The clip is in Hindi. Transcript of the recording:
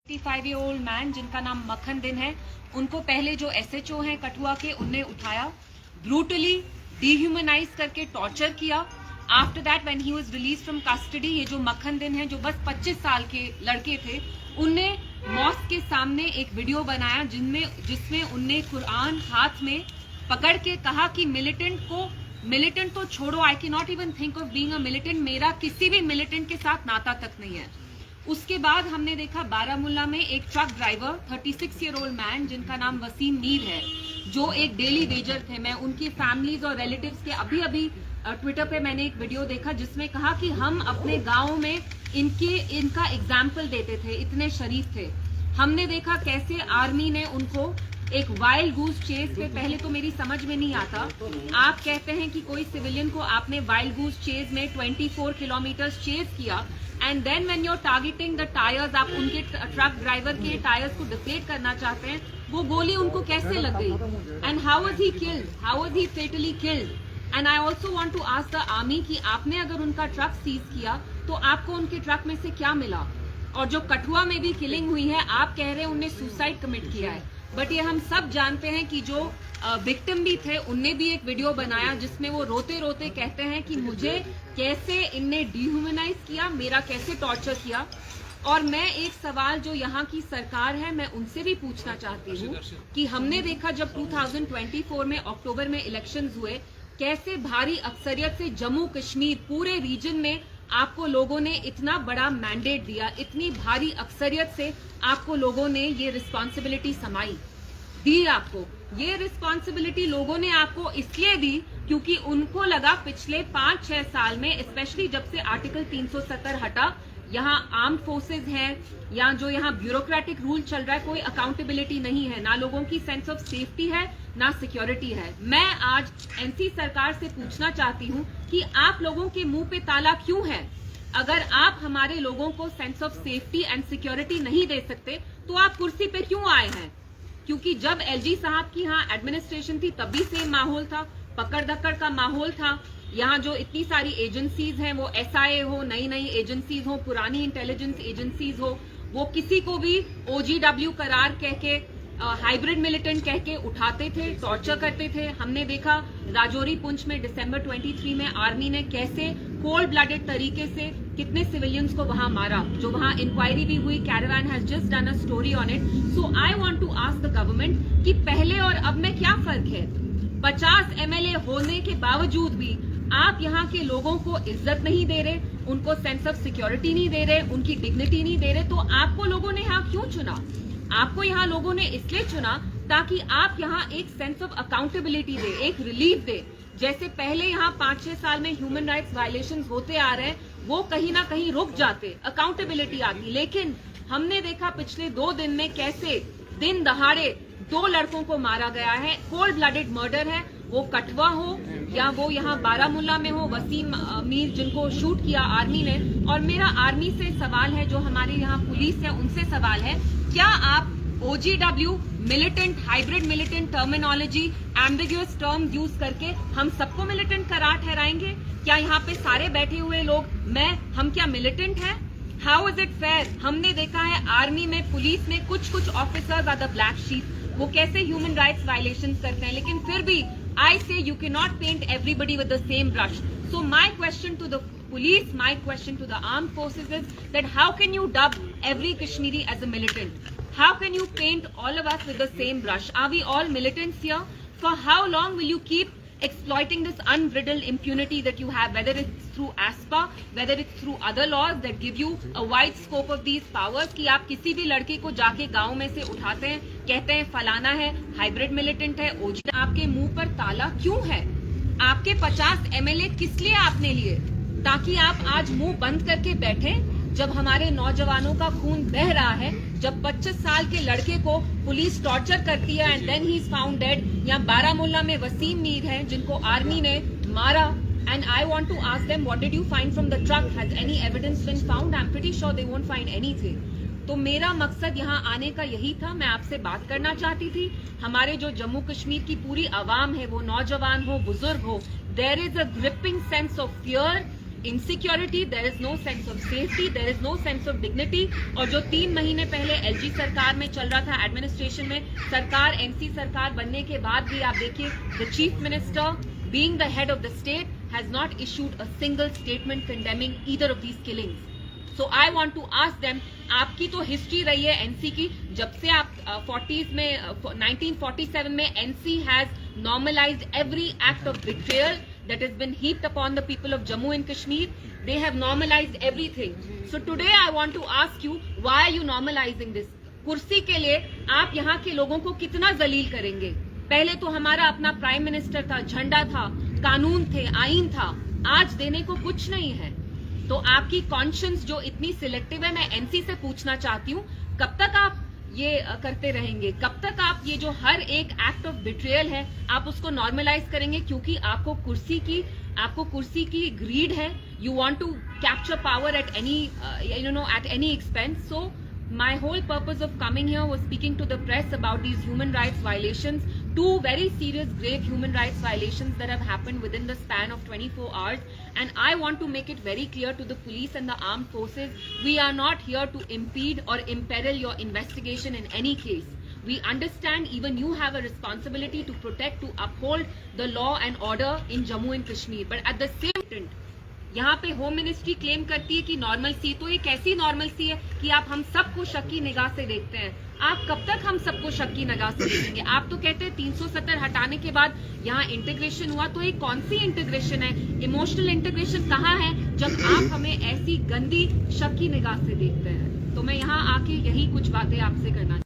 55-year-old मैन जिनका नाम मक्खन दिन है, उनको पहले जो एसएचओ हैं कठुआ के, उनने उठाया, ब्रूटली डिह्यूमनाइज करके टॉर्चर किया। After that when he was release from custody, ये जो मक्खन दिन है जो बस 25 साल के लड़के थे, उनने मॉस्क के सामने एक वीडियो बनाया जिसमें उनने कुरान हाथ में पकड़ के कहा कि मिलिटेंट तो छोड़ो, I can not even think of being a militant, मेरा किसी भी मिलिटेंट के साथ नाता तक नहीं है। उसके बाद हमने देखा बारामूला में एक ट्रक ड्राइवर 36-year-old मैन जिनका नाम वसीम मीर है, जो एक डेली वेजर थे। मैं उनकी फैमिलीज और रिलेटिव्स के अभी ट्विटर पे मैंने एक वीडियो देखा जिसमें कहा कि हम अपने गाँव में इनका एग्जाम्पल देते थे, इतने शरीफ थे। हमने देखा कैसे आर्मी ने उनको एक वाइल्ड गूस चेज पे, पहले तो मेरी समझ में नहीं आता, आप कहते हैं कि कोई सिविलियन को आपने वाइल्ड गूस चेज में 24 किलोमीटर चेज किया, and then when you are targeting the tyres, आप उनके ट्रक ड्राइवर के टायर्स को डिफ्लेट करना चाहते हैं, वो गोली उनको कैसे लग गई, and how was he killed, how was he fatally killed. And I also want to ask the army कि आपने अगर उनका ट्रक सीज किया तो आपको उनके ट्रक में से क्या मिला। और जो कठुआ में भी किलिंग हुई है, आप कह रहे हैं उनने सुसाइड कमिट किया है, बट ये हम सब जानते हैं कि जो विक्टिम भी थे उनने भी एक वीडियो बनाया जिसमें वो रोते रोते कहते हैं कि मुझे कैसे इनने डिह्यूमनाइज किया, मेरा कैसे टॉर्चर किया। और मैं एक सवाल जो यहाँ की सरकार है, मैं उनसे भी पूछना चाहती हूँ कि हमने देखा जब 2024 में अक्टूबर में इलेक्शंस हुए, कैसे भारी अक्सरियत से जम्मू कश्मीर पूरे रीजन में आपको लोगों ने इतना बड़ा मैंडेट दिया, इतनी भारी अक्सरियत से आपको लोगों ने ये रिस्पॉन्सिबिलिटी समाई दी। आपको ये रिस्पॉन्सिबिलिटी लोगों ने आपको इसलिए दी क्योंकि उनको लगा पिछले 5-6 साल में, स्पेशली जब से आर्टिकल 370 हटा, यहाँ आर्म्ड फोर्सेज है या जो यहाँ ब्यूरोक्रेटिक रूल चल रहा है, कोई अकाउंटेबिलिटी नहीं है, ना लोगों की सेंस ऑफ सेफ्टी है, ना सिक्योरिटी है। मैं आज एनसी सरकार से पूछना चाहती हूँ कि आप लोगों के मुंह पे ताला क्यों है? अगर आप हमारे लोगों को sense of safety and security नहीं दे सकते तो आप कुर्सी पे क्यों आए हैं? क्योंकि जब एलजी साहब की यहाँ एडमिनिस्ट्रेशन थी तभी सेम माहौल था, पकड़ धक्कड़ का माहौल था। यहाँ जो इतनी सारी एजेंसीज हैं, वो एसआईए हो, नई एजेंसीज हो, पुरानी इंटेलिजेंस एजेंसीज हो, वो किसी को भी ओजीडब्ल्यू करार कह के, हाइब्रिड मिलिटेंट कह के उठाते थे, टॉर्चर करते थे। हमने देखा राजौरी पुंछ में दिसंबर 23 में आर्मी ने कैसे कोल्ड ब्लडेड तरीके से कितने सिविलियंस को वहां मारा, जो वहां इंक्वायरी भी हुई। Caravan has just done a story on it. So I want to ask the government कि पहले और अब में क्या फर्क है? 50 एमएलए होने के बावजूद भी आप यहाँ के लोगों को इज्जत नहीं दे रहे, उनको सेंस ऑफ सिक्योरिटी नहीं दे रहे, उनकी डिग्निटी नहीं दे रहे, तो आपको लोगों ने यहाँ क्यों चुना? आपको यहाँ लोगों ने इसलिए चुना ताकि आप यहाँ एक सेंस ऑफ अकाउंटेबिलिटी दे, एक रिलीफ दे। जैसे पहले यहाँ 5-6 साल में ह्यूमन राइट्स वायलेशंस होते आ रहे हैं, वो कहीं ना कहीं रुक जाते, अकाउंटेबिलिटी आती। लेकिन हमने देखा पिछले 2 दिन में कैसे दिन दहाड़े 2 लड़कों को मारा गया है, कोल्ड ब्लडेड मर्डर है, वो कठुआ हो या वो यहाँ बारामूला में हो, वसीम मीर जिनको शूट किया आर्मी ने। और मेरा आर्मी से सवाल है, जो हमारे यहाँ पुलिस है उनसे सवाल है, क्या आप OGW, militant, hybrid militant terminology, ambiguous term use करके हम सबको मिलिटेंट करार ठहराएंगे? क्या यहाँ पे सारे बैठे हुए लोग हम क्या मिलिटेंट हैं? How is it fair? हमने देखा है आर्मी में, पुलिस में कुछ officers are the black sheep, वो कैसे ह्यूमन राइट्स वायलेशंस करते हैं, लेकिन फिर भी I say you cannot paint everybody with the same brush. So my question to the police, my question to the armed forces is that how can you dub every Kashmiri as a militant? How can you paint all of us with the same brush? Are we all militants here? For how long will you keep exploiting this unbridled impunity that you have, whether it's through ASPA, whether it's through other laws that give you a wide scope of these powers, कि आप किसी भी लड़के को जाके गांव में से उठाते हैं, कहते हैं फलाना है, हाइब्रिड मिलिटेंट है, ओजी। आपके मुंह पर ताला क्यों है? आपके 50 एमएलए किस लिए आपने लिए? ताकि आप आज मुंह बंद करके बैठे जब हमारे नौजवानों का खून बह रहा है, जब 25 साल के लड़के को पुलिस टॉर्चर करती है and then he is found dead. या बारामूला में वसीम मीर है जिनको आर्मी ने मारा, and I want to ask them what did you find from the truck? Has any evidence been found? I am pretty sure they won't find anything. तो मेरा मकसद यहाँ आने का यही था, मैं आपसे बात करना चाहती थी। हमारे जो जम्मू कश्मीर की पूरी आवाम है, वो नौजवान हो, बुजुर्ग हो, there is a gripping sense of fear insecurity, there is no sense of safety, there is no sense of dignity. और जो 3 महीने पहले एलजी सरकार में चल रहा था एडमिनिस्ट्रेशन में, सरकार एनसी सरकार बनने के बाद भी आप देखिए the chief minister being the head of the state has not issued a single statement condemning either of these killings. So I want to ask them, आपकी तो हिस्ट्री रही है एनसी की, जब से आप 40s में 1947 में NC has normalized every act of betrayal that has been heaped upon the people of Jammu and Kashmir. They have normalized everything. So today I want to ask you, why are you normalizing this? कुर्सी के लिए आप यहाँ के लोगों को कितना जलील करेंगे? पहले तो हमारा अपना प्राइम मिनिस्टर था, झंडा था, कानून थे, आईन था, आज देने को कुछ नहीं है। तो आपकी कॉन्शियंस जो इतनी सिलेक्टिव है, मैं एनसी से पूछना चाहती हूँ, कब तक आप ये करते रहेंगे? कब तक आप ये जो हर एक एक्ट ऑफ बिट्रेयल है आप उसको नॉर्मलाइज करेंगे? क्योंकि आपको कुर्सी की ग्रीड है, you want to capture power at any at any expense. So my whole purpose of coming here was speaking to the press about these human rights violations, 2 very serious grave human rights violations that have happened within the span of 24 hours. And I want to make it very clear to the police and the armed forces, we are not here to impede or imperil your investigation in any case. We understand even you have a responsibility to protect, to uphold the law and order in Jammu and Kashmir. But at the same time, यहाँ पे होम मिनिस्ट्री क्लेम करती है कि नॉर्मल सी, तो ये कैसी नॉर्मल सी है कि आप हम सबको शक्की निगाह से देखते हैं? आप कब तक हम सबको शक्की निगाह से देखेंगे? आप तो कहते हैं 370 हटाने के बाद यहाँ इंटीग्रेशन हुआ, तो ये कौन सी इंटीग्रेशन है? इमोशनल इंटीग्रेशन कहाँ है जब आप हमें ऐसी गंदी शक्की निगाह से देखते हैं? तो मैं यहाँ आके यही कुछ बातें आपसे करना